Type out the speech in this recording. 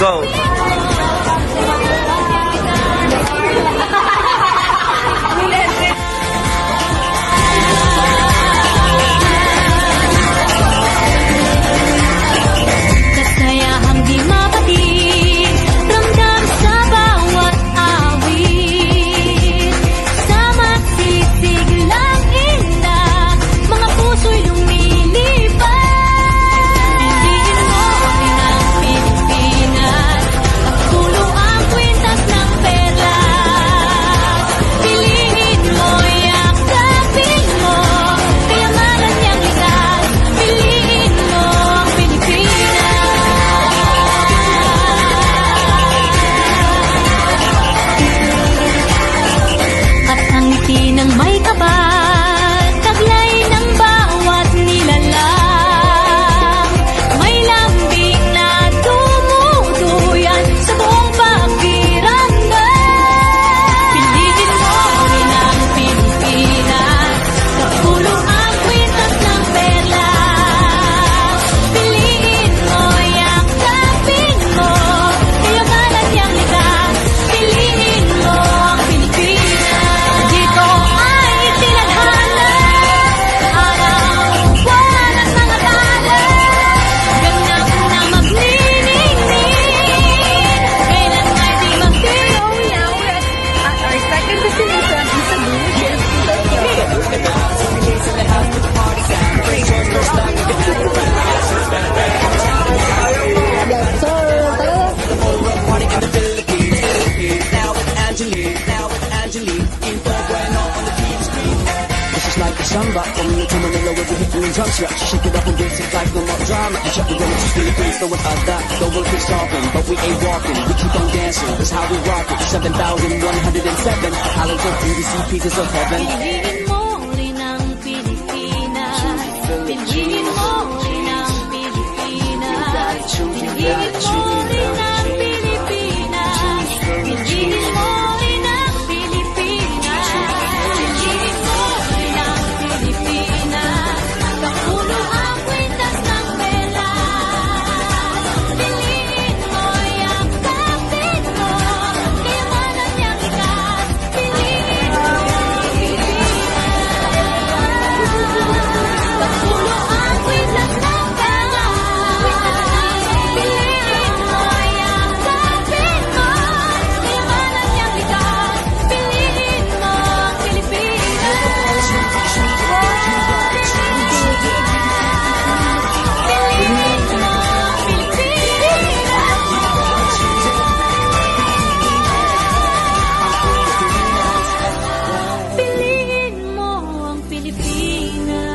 Go! Kasayahang di mapatid, ramdam sa bawat awit. Sama silisig lang inda, mga puso'y lumilipad. Piliin mo rin ang Pilipinas, pagtulo ang kwintas ng perlas. Piliin mo, yakapin mo, kayamanan niyang likas. Piliin mo ang Pilipinas. At ang ngiti ng may kapal, taglay ng bawat nilalang. May lambing na dumuduyan sa buong pakiramdam. Piliin mo rin ang Pilipinas, kapulo ang kwintas ng perlas. Piliin mo, yakapin mo, kayamanan niyang likas. Piliin mo ang Pilipinas. Dito ay tinadhana, araw, buwan at mga tala. Ganap na magniningning, kailan may di magdiyo. Now we're at our second destination in Cebu, which is Tokyo. Yes, sir. Tara. This is like a samba, coming to Manila with the hitting and drum slap. She shake it up and dance it like no more drama. And shut the door to Philippines, so without that, the world keeps talking, but we ain't walking. We keep on dancing, that's how we rock it. 7,107 islands of beauty, pieces of heaven. Piliin mo rin ang Pilipinas. Piliin mo rin ang Pilipinas. Piliin mo rin ang Pilipinas. Piliin mo rin ang Pilipinas. Piliin mo rin ang Pilipinas. Kapulo ang kwintas ng perlas. Piliin mo, yakapin mo, kayamanan niyang likas. Piliin mo ang Pilipinas. Kapulo ang kwintas ng perlas. Piliin mo, yakapin mo, kayamanan niyang likas. Piliin mo ang Pilipinas. Piliin mo ang Pilipinas.